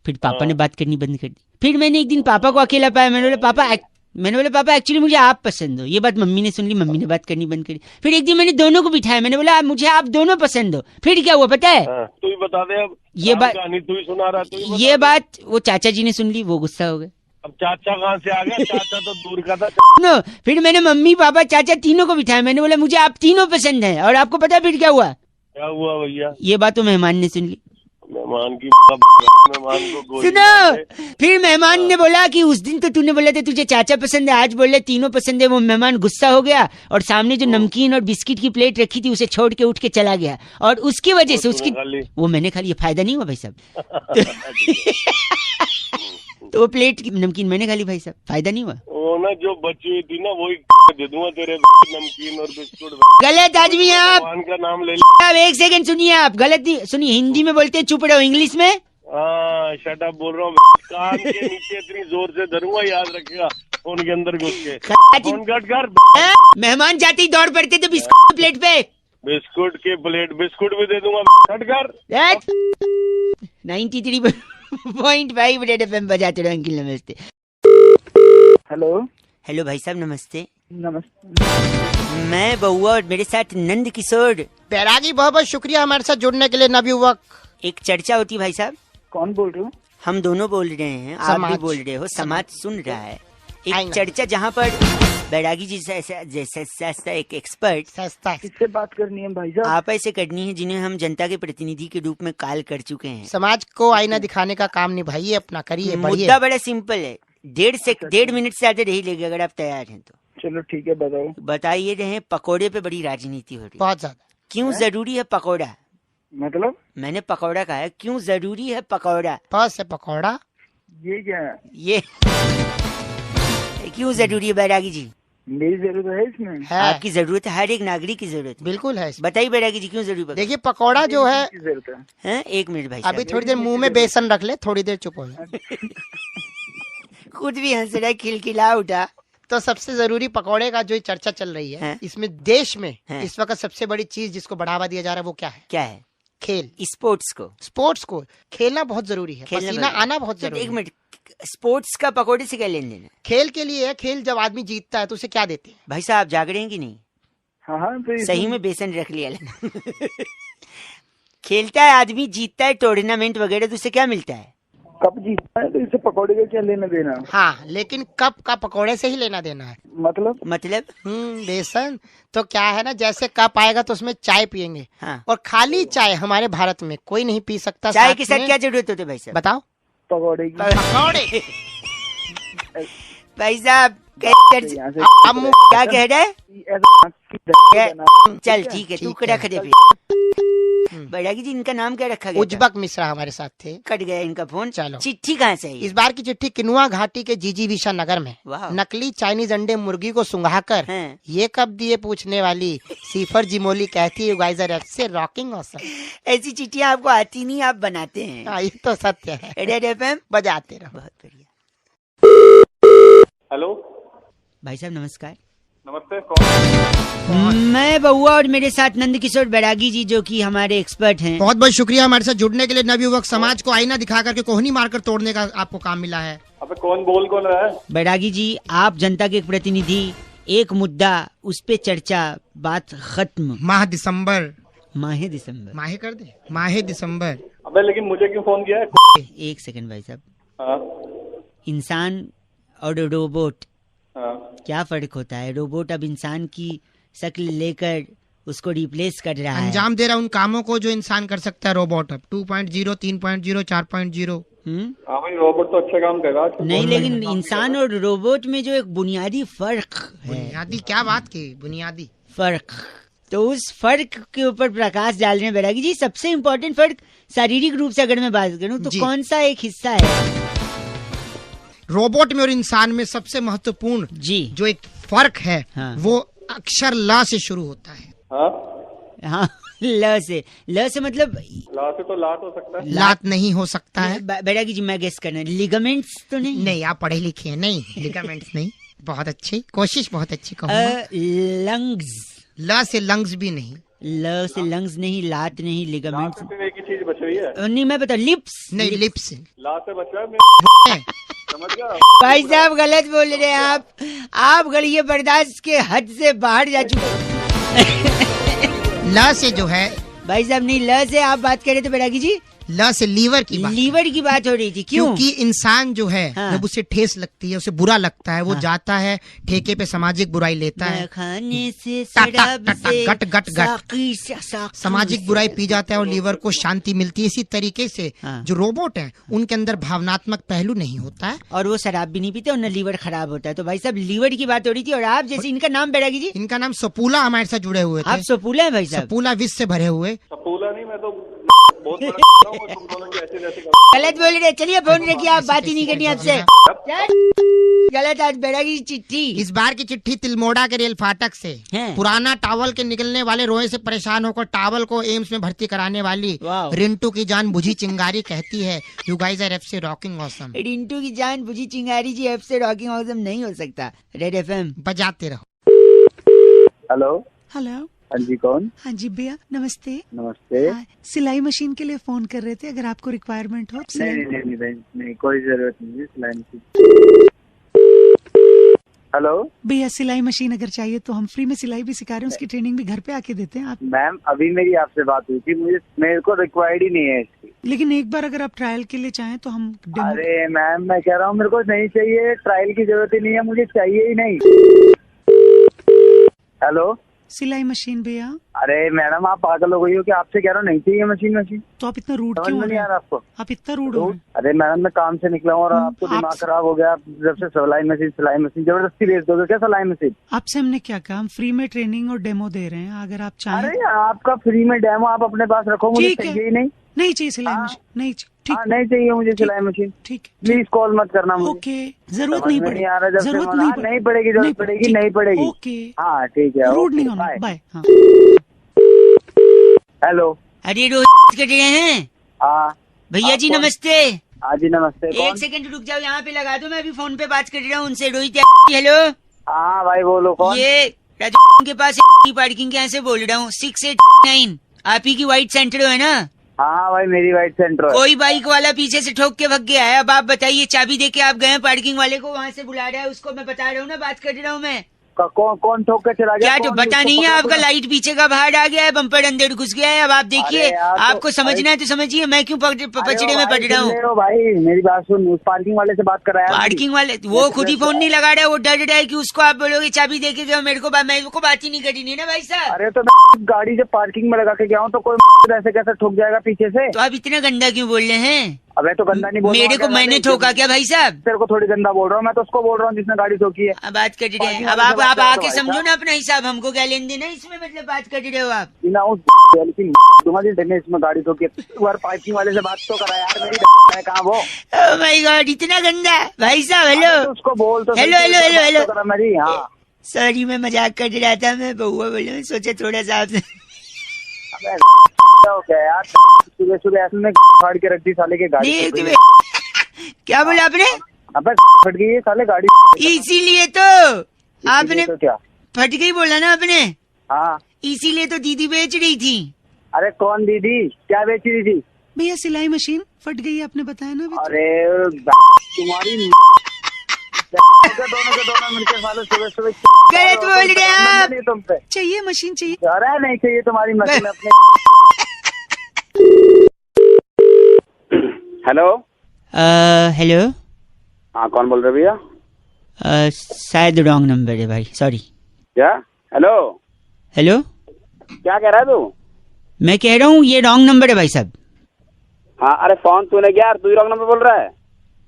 S2: फिर पापा ने बात करनी बंद कर दी। फिर मैंने एक दिन पापा को अकेला पाया, मैंने बोला पापा एक्चुअली मुझे आप पसंद हो। ये बात मम्मी ने सुन ली, मम्मी ने बात करनी बंद करी। फिर एक दिन मैंने दोनों को बिठाया, मैंने बोला मुझे आप दोनों पसंद हो। फिर क्या हुआ पता है?
S5: तू ही बता दे अब।
S2: ये बात
S5: तू ही सुना रहा।
S2: ये बात वो चाचा जी ने सुन ली, वो गुस्सा हो गए।
S5: अब चाचा कहाँ से आ गया? चाचा तो दूर का था।
S2: नो, फिर मैंने मम्मी पापा चाचा तीनों को बिठाया, मैंने बोला मुझे आप तीनों पसंद है। और आपको पता है फिर क्या हुआ?
S5: क्या हुआ भैया?
S2: ये बात तो मेहमान ने सुन ली।
S5: मेहमान को
S2: सुनो, फिर मेहमान ने बोला कि उस दिन तो तूने बोला था तुझे चाचा पसंद है, आज बोल रहे तीनों पसंद है। वो मेहमान गुस्सा हो गया और सामने जो नमकीन और बिस्किट की प्लेट रखी थी उसे छोड़ के उठ के चला गया। और उसकी वजह से उसकी वो मैंने खा लिया। फायदा नहीं हुआ भाई साहब। तो वो प्लेट की नमकीन मैंने खा ली भाई साहब, फायदा नहीं हुआ।
S5: वो ना जो बची हुई थी ना वही दे दूंगा तेरे नमकीन और बिस्कुट।
S2: गलत आदमी है आप।
S5: भगवान का नाम ले
S2: आप एक सेकंड सुनिए, आप गलत नहीं सुनिए। हिंदी में बोलते हैं चुप रहो, इंग्लिश में
S5: शट अप बोल रहा हूँ। कान के नीचे इतनी जोर से धरूंगा, याद रखेगा। फोन के अंदर घुस के फोन कट कर।
S2: मेहमान जाते ही दौड़ पड़ते थे बिस्कुट की प्लेट पे।
S5: बिस्कुट की प्लेट, बिस्कुट भी दे दूंगा। कट कर।
S2: 93.5 रेड एफएम बजाते रहो अंकिल। नमस्ते। हेलो भाई साहब, नमस्ते।
S3: नमस्ते।
S2: मैं बउआ और मेरे साथ नंद किशोर।
S4: बैरागी, बहुत बहुत शुक्रिया हमारे साथ जुड़ने के लिए नवयुवक।
S2: एक चर्चा होती भाई साहब।
S3: कौन बोल रहे हो?
S2: हम दोनों बोल रहे हैं, आप भी बोल रहे हो, समाज सुन रहा है। एक चर्चा जहाँ पर बैरागी जी जैसा एक एक्सपर्ट
S3: किससे बात करनी है भाई साहब?
S2: आप ऐसे करनी है जिन्हें हम जनता के प्रतिनिधि के रूप में कॉल कर चुके हैं।
S4: समाज को आईना दिखाने का काम निभाइए, अपना करिए।
S2: मुद्दा बड़ा सिंपल है, 1.5 मिनट से ज्यादा नहीं लेगा अगर आप तैयार हैं तो।
S3: चलो ठीक है, बताओ।
S2: बताइए रहे, पकौड़े पे बड़ी राजनीति हो रही है,
S4: बहुत ज्यादा।
S2: क्यों जरूरी है पकौड़ा?
S3: मतलब
S2: मैंने पकौड़ा कहा है, क्यों जरूरी है पकौड़ा?
S4: बस है पकौड़ा।
S3: ये क्या है?
S2: ये क्यों जरूरी है बैरागी जी?
S3: मेरी जरूरत है इसमें?
S4: है।
S2: आपकी जरूरत है, हर एक नागरिक की जरूरत है।
S4: बिल्कुल है।
S2: बताइए बैरागी जी क्यों जरूरी है?
S4: देखिए पकौड़ा जो है,
S3: जरूरत है।
S2: एक मिनट भाई
S4: अभी थोड़ी देर मुंह में बेसन रख ले, थोड़ी देर चुप हो जाए।
S2: खुद भी हंस रहा है, खिलखिला उठा।
S4: तो सबसे जरूरी पकौड़े का जो चर्चा चल रही है, इसमें देश में इस वक्त सबसे बड़ी चीज जिसको बढ़ावा दिया जा रहा है वो क्या है?
S2: क्या है?
S4: खेल। स्पोर्ट्स को खेलना बहुत जरूरी है, पसीना आना बहुत जरूरी है।
S2: एक मिनट, स्पोर्ट्स का पकौड़े से क्या लेन देना?
S4: खेल के लिए है, खेल जब आदमी जीतता है तो उसे क्या देते हैं?
S2: भाई साहब जाग रहे हैं कि नहीं?
S3: हाँ तो
S2: सही में बेसन रख लिया खेलता है आदमी, जीतता है टूर्नामेंट वगैरह, तो उसे क्या मिलता है?
S3: कप जीतना है तो इससे पकौड़े का क्या लेना देना?
S4: हाँ, लेकिन कप का पकौड़े से ही लेना देना है।
S3: मतलब
S4: बेसन तो क्या है ना, जैसे कप आएगा तो उसमें चाय पियेंगे।
S2: हाँ।
S4: और खाली चाय हमारे भारत में कोई नहीं पी सकता।
S2: चाय के साथ क्या जरूरत होती है भाई साहब?
S4: बताओ।
S3: पकौड़े की।
S4: पकौड़े
S2: भाई साहब
S4: अब
S2: क्या कह रहे हैं? चल ठीक है, तू रख दे। बैरागी जी इनका नाम क्या रखा गया?
S4: उज्बक मिश्रा हमारे साथ थे।
S2: कट गया इनका फोन।
S4: चलो,
S2: चिट्ठी कहाँ से है?
S4: इस बार की चिट्ठी किनुआ घाटी के जीजीविशा नगर में नकली चाइनीज अंडे मुर्गी को सुंघाकर ये कब दिए पूछने वाली सिफर जिमोली कहती है गाइस आर से रॉकिंग ऑसम।
S2: ऐसी चिट्ठियाँ आपको आती नहीं, आप बनाते हैं।
S4: ये तो सत्य है।
S2: रेड एफएम
S4: बजाते रहो।
S2: बहुत बढ़िया।
S5: हेलो
S2: भाई साहब नमस्कार।
S5: नमस्ते। कौन?
S2: मैं बउआ और मेरे साथ नंद किशोर बैरागी जी जो कि हमारे एक्सपर्ट हैं।
S4: बहुत बहुत शुक्रिया हमारे साथ जुड़ने के लिए। नवयुवक, समाज को आईना दिखा करके कोहनी मारकर तोड़ने का आपको काम मिला है।
S5: अबे कौन बोल कौन रहा है?
S2: बैरागी जी, आप जनता के एक प्रतिनिधि, एक मुद्दा, उस पे चर्चा, बात खत्म।
S4: माह दिसंबर
S2: माहे
S4: कर दे, माहे दिसंबर।
S5: अबे लेकिन मुझे क्यों फोन किया है?
S2: एक सेकंड भाई साहब।
S5: हाँ।
S2: इंसान और रोबोट क्या फर्क होता है? रोबोट अब इंसान की शक्ल लेकर उसको रिप्लेस कर रहा है,
S4: अंजाम दे रहा है उन कामों को जो इंसान कर सकता है रोबोट अब 2.0, 3.0, 4.0।
S6: हाँ भाई, रोबोट तो अच्छा काम करेगा।
S2: नहीं, लेकिन इंसान और रोबोट में जो एक बुनियादी फर्क है,
S4: बुनियादी क्या बात की बुनियादी
S2: फर्क, तो उस फर्क के ऊपर प्रकाश डाल रहे हैं बैरागी जी। सबसे इम्पोर्टेंट फर्क शारीरिक रूप से अगर मैं बात करूं तो कौन सा एक हिस्सा है
S4: रोबोट में और इंसान में? सबसे महत्वपूर्ण
S2: जी
S4: जो एक फर्क है,
S2: हाँ।
S4: वो अक्षर ल से शुरू होता है।
S2: हाँ, ल से मतलब
S6: ला से तो लात हो सकता है।
S4: लात नहीं हो सकता है।
S2: बैरागी जी मैं गेस करना, लिगामेंट्स तो नहीं?
S4: नहीं, आप पढ़े लिखे हैं। नहीं, लिगामेंट्स नहीं। बहुत अच्छी कोशिश, बहुत अच्छी कहूँगा।
S2: लंग्स,
S4: ल से लंग्स भी नहीं।
S2: ल से लंग्स नहीं, लात नहीं, लिगामेंट्स
S6: एक ही चीज बच रही है।
S2: नहीं, मैं बता, लिप्स
S4: नहीं, लिप्स।
S6: ला से बच रहा है, समझ गया?
S2: भाई साहब गलत बोल रहे हैं आप गड़िए बर्दाश्त के हद से बाहर जा चुके।
S4: ल से जो है
S2: भाई साहब नहीं, ल से आप बात कर रहे थे बैरागी जी?
S4: ल से लीवर की बात।
S2: लीवर की बात हो रही थी। क्यों?
S4: क्योंकि इंसान जो है
S2: हाँ।
S4: जब उसे ठेस लगती है, उसे बुरा लगता है, वो
S2: हाँ।
S4: जाता है ठेके पे सामाजिक बुराई लेता है,
S2: खाने से
S4: टक, गट गट गट सामाजिक बुराई पी जाता है और लीवर को शांति मिलती है। इसी तरीके से
S2: हाँ।
S4: जो रोबोट हैं उनके अंदर भावनात्मक पहलू नहीं होता है
S2: और वो शराब भी नहीं पीते और न लीवर खराब होता है। तो भाई साहब लीवर की बात हो रही थी और आप जैसे, इनका नाम बैरागी जी?
S4: इनका नाम सपूला हमारे साथ जुड़े हुए थे।
S2: आप सपूला है भाई साहब?
S4: सपूला विष से भरे हुए।
S6: सपूला नहीं, मैं तो बहुत बड़ा तुम दोनों के ऐसे जैसे
S2: गलत बोल रहे। चलिए फोन रखिए, आप बात ही नहीं करनी आपसे। गलत। आज बैरागी चिट्ठी।
S4: इस बार की चिट्ठी तिलमोड़ा के रेल फाटक से
S2: हैं।
S4: पुराना टावल के निकलने वाले रोए से परेशान होकर टावल को एम्स में भर्ती कराने वाली
S2: वाह।
S4: रिंटू की जान बुझी चिंगारी कहती है, you guys are FC rocking awesome.
S2: Rintu की जान बुझी चिंगारी जी एफ से रॉकिंग ऑसम नहीं हो सकता। रेड एफएम
S4: बजाते रहो।
S3: Hello
S7: hello.
S3: हाँ जी, कौन?
S7: हाँ जी भैया, नमस्ते।
S3: नमस्ते।
S7: हाँ, सिलाई मशीन के लिए फोन कर रहे थे, अगर आपको रिक्वायरमेंट हो।
S3: नहीं, कोई जरूरत नहीं है सिलाई मशीन। हेलो
S7: भैया, सिलाई मशीन अगर चाहिए तो हम फ्री में सिलाई भी सिखा रहे हैं, उसकी ट्रेनिंग भी घर पे आके देते हैं आप।
S3: मैम, अभी मेरी आपसे बात हुई थी, मेरे को रिक्वायर्ड ही नहीं है इसकी।
S7: लेकिन एक बार अगर आप ट्रायल के लिए चाहें तो हम डेमो।
S3: अरे मैम, मैं कह रहा हूँ मेरे को नहीं चाहिए, ट्रायल की जरूरत ही नहीं है, मुझे चाहिए ही नहीं। हेलो,
S7: सिलाई मशीन भैया।
S3: अरे मैडम, आप पागल हो गई हो कि आपसे कह रहा हूँ नहीं चाहिए मशीन।
S7: तो आप इतना रूड
S3: समझ
S7: क्यों
S3: में
S7: हो
S3: नहीं
S7: रहे
S3: आ रहा
S7: हैं?
S3: आपको?
S7: आप इतना रूड हो रहे हैं।
S3: अरे मैडम, मैं काम से निकला हूँ और आपको दिमाग खराब हो गया। आप जब से सिलाई मशीन जबरदस्ती भेज दोगे क्या? सिलाई मशीन
S7: आपसे हमने क्या कहा, हम फ्री में ट्रेनिंग और डेमो दे रहे हैं, अगर आप चाहें।
S3: अरे आपका फ्री में डेमो आप अपने पास रखो, मुझे
S7: ठीक है।
S3: चाहिए ही नहीं।
S7: नहीं चाहिए सिलाई मशीन, नहीं चाहिए। ठीक,
S3: नहीं चाहिए मुझे सिलाई मशीन।
S7: ठीक।
S3: प्लीज कॉल मत करना मुझे।
S7: ओके, जरूरत
S3: समझ
S7: नहीं
S3: में
S7: पड़ेगी।
S3: आ रहा, जब से
S7: जरूरत
S3: मना-
S7: नहीं
S3: नहीं पड़ेगी, जरूरत पड़ेगी, नहीं पड़ेगी।
S7: ओके,
S3: हाँ ठीक है,
S7: रूड
S3: ओके,
S7: नहीं होना।
S3: बाय।
S7: बाय। हाँ।
S3: हेलो।
S2: अरे रोज कर रहे हैं
S3: हाँ
S2: भैया जी,
S3: आप कौन?
S2: नमस्ते।
S3: हाँ जी, नमस्ते।
S2: एक
S3: कौन?
S2: सेकंड रुक जाओ, यहाँ पे लगा दो, मैं अभी फोन पे बात कर रहा हूँ उनसे। रोहित हेलो,
S3: हाँ भाई, बोलो कौन?
S2: ये राजू के पास पार्किंग के यहाँ से बोल रहा हूँ, 689 आप ही की व्हाइट सेंटर है ना?
S3: हाँ भाई, मेरी वाइट सेंटर है।
S2: कोई बाइक वाला पीछे से ठोक के भग गया है। अब आप बताइए, चाबी दे के आप गए पार्किंग वाले को, वहाँ से बुला रहा है उसको, मैं बता रहा हूँ ना, बात कर रहा हूँ मैं।
S3: कौन ठोक के चला गया?
S2: क्या तो
S3: कौन?
S2: बता
S3: उसको
S2: नहीं है
S3: पकड़ो
S2: आपका,
S3: तो।
S2: लाइट पीछे का बाहर आ गया है, बम्पर अंदर घुस गया है। अब आप देखिए,
S3: अरे यार, तो-
S2: आपको समझना है तो समझिए, मैं क्यों पचड़े में पड़ रहा हूँ?
S3: अरे भाई, मेरी बात सुन, उस पार्किंग वाले से बात कर रहा है।
S2: पार्किंग वाले वो खुद ही फोन नहीं लगा रहा है, वो डर रहा है कि उसको आप बोलोगे चाबी दे के गए, मेरे को बात ही नहीं करनी है ना भाई साहब।
S3: अरे तो मैं गाड़ी जब पार्किंग में लगा के गया हूँ तो कोई ऐसे कैसे ठोक जाएगा पीछे से?
S2: तो आप इतना गंदा क्यों बोल रहे हैं?
S3: अबे तो गंदा नहीं बोल रहा
S2: मेरे
S3: हूँ,
S2: को मैंने ठोका क्या भाई साहब?
S3: तेरे को थोड़ी गंदा बोल रहा हूँ, मैं तो उसको बोल रहा हूँ जिसने गाड़ी ठोकी है।
S2: अब बात कर रहे हैं,
S3: पार्किंग
S2: अब
S3: वाले
S2: आप
S3: से बात
S2: आके
S3: करो भाई
S2: समझो
S3: साहब।
S2: ना अपना हिसाब, हमको क्या लेन देना है इसमें, मतलब बात कर रहे हो आप?
S3: बिना उस लेकिन तुम्हारी ने इसमें गाड़ी ठोकी है, एक बार पार्किंग वाले से बात तो करा यार, मेरी है कहाँ वो?
S2: ओह माय गॉड, इतना गंदा भाई साहब।
S3: अरे
S2: हेलो
S3: तो उसको बोल तो
S2: हेलो,
S3: सही,
S2: हेलो,
S3: कोई
S2: हेलो,
S3: बात
S2: हेलो।
S3: तो करा मेरी। हाँ
S2: सॉरी, मैं मजाक कर रहा था, मैं बहुआ बोले, सोचे थोड़ा सा आपसे।
S3: अबे क्या हो गया यार, सुबह सुबह ऐसे में फाड़ के रख दी साले के गाड़ी।
S2: नहीं, तुम्हें क्या बोला आपने?
S3: अबे फट गई है साले गाड़ी।
S2: इसीलिए तो आपने
S3: तो क्या?
S2: फट गई बोला ना आपने,
S3: हाँ,
S2: इसीलिए तो दीदी बेच रही थी।
S3: अरे कौन दीदी? क्या बेच रही थी?
S7: भैया सिलाई मशीन फट गई, आपने बताया ना अभी।
S3: अरे तुम्हारी दोनों के दोनों मिलकर साले सुबह सुबह
S2: गलत बोल रहे हैं आप।
S3: नहीं तुम पे।
S7: चाहिए मशीन चाहिए।
S3: अरे नहीं चाहिए तुम्हारी मशीन अपने। हेलो।
S2: हेलो,
S3: हाँ, कौन बोल रहे भैया?
S2: शायद रॉन्ग नंबर है भाई, सॉरी।
S3: क्या? हेलो
S2: हेलो,
S3: क्या कह रहा है तू?
S2: मैं कह रहा हूँ ये रॉन्ग नंबर है भाई साहब।
S3: हाँ, अरे फोन तूने किया यार, तू ही रॉन्ग नंबर बोल रहा है।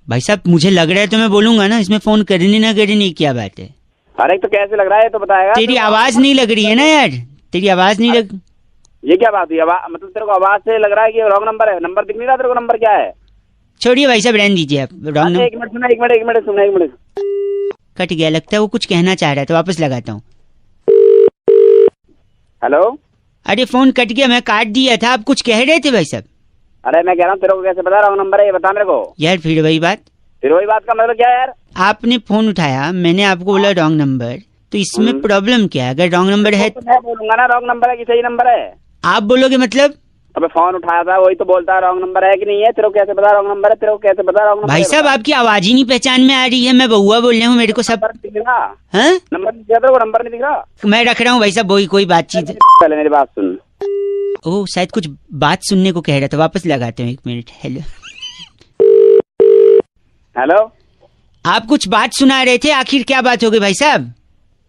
S2: भाई साहब मुझे लग रहा है तो मैं बोलूंगा ना, इसमें फोन करने ना करने क्या बात है।
S3: अरे तो कैसे लग रहा है तो बताएगा।
S2: तेरी आवाज नहीं लग रही है ना यार, तेरी आवाज नहीं लग।
S3: ये क्या बात हुई? मतलब तेरे को आवाज से लग रहा है कि रॉन्ग नंबर है? नंबर दिख नहीं रहा तेरे को? नंबर क्या है?
S2: छोड़िए भाई साहब, रहने दीजिए आप। Wrong number.
S3: एक मिनट सुना, एक मिनट।
S2: कट गया लगता है, वो कुछ कहना चाह रहा है तो वापस लगाता हूँ।
S3: हेलो,
S2: अरे फोन कट गया, मैं काट दिया था, आप कुछ कह रहे थे भाई साहब।
S3: अरे मैं कह रहा हूँ तेरे को कैसे पता रॉन्ग नंबर है, ये बता मेरे को
S2: यार। फिर वही बात
S3: का मतलब क्या है यार?
S2: आपने फोन उठाया, मैंने आपको बोला रॉन्ग नंबर, तो इसमें प्रॉब्लम क्या है? अगर रॉन्ग नंबर है
S3: तो मैं बोलूंगा ना रॉन्ग नंबर है कि सही नंबर है।
S2: आप बोलोगे मतलब?
S3: अबे फोन उठाया था वही तो बोलता है रॉन्ग नंबर है कि नहीं है। तेरे को कैसे पता रॉन्ग नंबर है? तेरे को कैसे पता रॉन्ग नंबर?
S2: भाई साहब आपकी आवाज ही नहीं पहचान में आ रही है, मैं बउआ बोल रहा हूँ, मेरे को सब
S3: दिख रहा।
S2: हाँ?
S3: नंबर दिख रहा? तेरे को नंबर नहीं दिख रहा?
S2: मैं रख रहा हूँ भाई साहब, वही कोई बातचीत।
S3: पहले मेरी बात सुन।
S2: ओह, शायद कुछ बात सुनने को कह रहा था, वापस लगाते हैं 1 मिनट। हेलो
S3: हेलो,
S2: आप कुछ बात सुना रहे थे, आखिर क्या बात हो गई भाई साहब?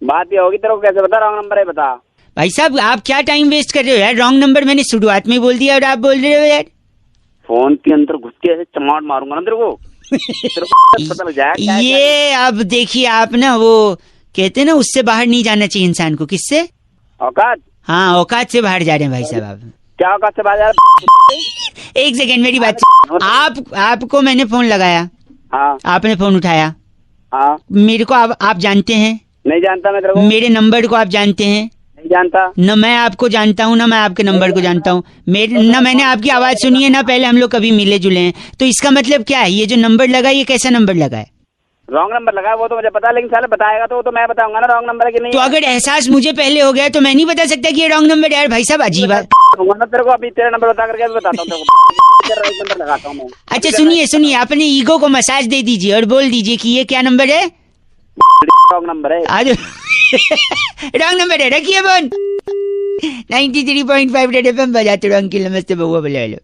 S3: बात ये होगी, तेरे को कैसे पता रॉन्ग नंबर है? बता
S2: भाई साहब आप क्या टाइम वेस्ट कर रहे हो यार, रॉन्ग नंबर मैंने शुरुआत में बोल दिया और आप बोल रहे हो यार।
S3: फोन के अंदर घुस के ऐसे चमाट मारूंगा ना तेरे को। पता लग जाएगा।
S2: ये अब देखिए आप ना, वो कहते हैं ना उससे बाहर नहीं जाना चाहिए इंसान को। किससे?
S3: औकात।
S2: हाँ, औकात से बाहर जा रहे हैं भाई साहब आप।
S3: क्या औकात से बाहर?
S2: एक सेकेंड मेरी बात। आपको मैंने फोन लगाया,
S3: हाँ,
S2: आपने फोन उठाया,
S3: हाँ,
S2: मेरे को आप जानते हैं?
S3: नहीं जानता मैं तेरे को।
S2: मेरे नंबर को आप जानते हैं?
S3: नहीं जानता।
S2: न मैं आपको जानता हूँ, ना मैं आपके नंबर को जानता हूँ। ना मैंने आपकी आवाज सुनी है, ना पहले हम लोग कभी मिले जुले हैं। तो इसका मतलब क्या है? ये जो नंबर लगा ये कैसा नंबर लगा है?
S3: रॉन्ग नंबर लगा वो तो मुझे पता, लेकिन साले बताएगा तो मैं बताऊंगा ना रॉन्ग नंबर है कि नहीं।
S2: तो अगर एहसास मुझे पहले हो गया तो मैं नहीं बता सकता कि ये रॉन्ग नंबर है? यार भाई साहब अजीब बात।
S3: तेरे को अभी तेरा नंबर बता करके बताता हूँ नंबर लगाता हूँ।
S2: अच्छा सुनिए, अपने ईगो को मसाज दे दीजिए और बोल दीजिए कि ये क्या नंबर है?
S3: रॉन्ग नंबर है।
S2: आज रॉन्ग नंबर है, रखिए फोन। 93.5 रेड एफएम बजाते रहो। अंकिल नमस्ते, बउआ बोले हेलो।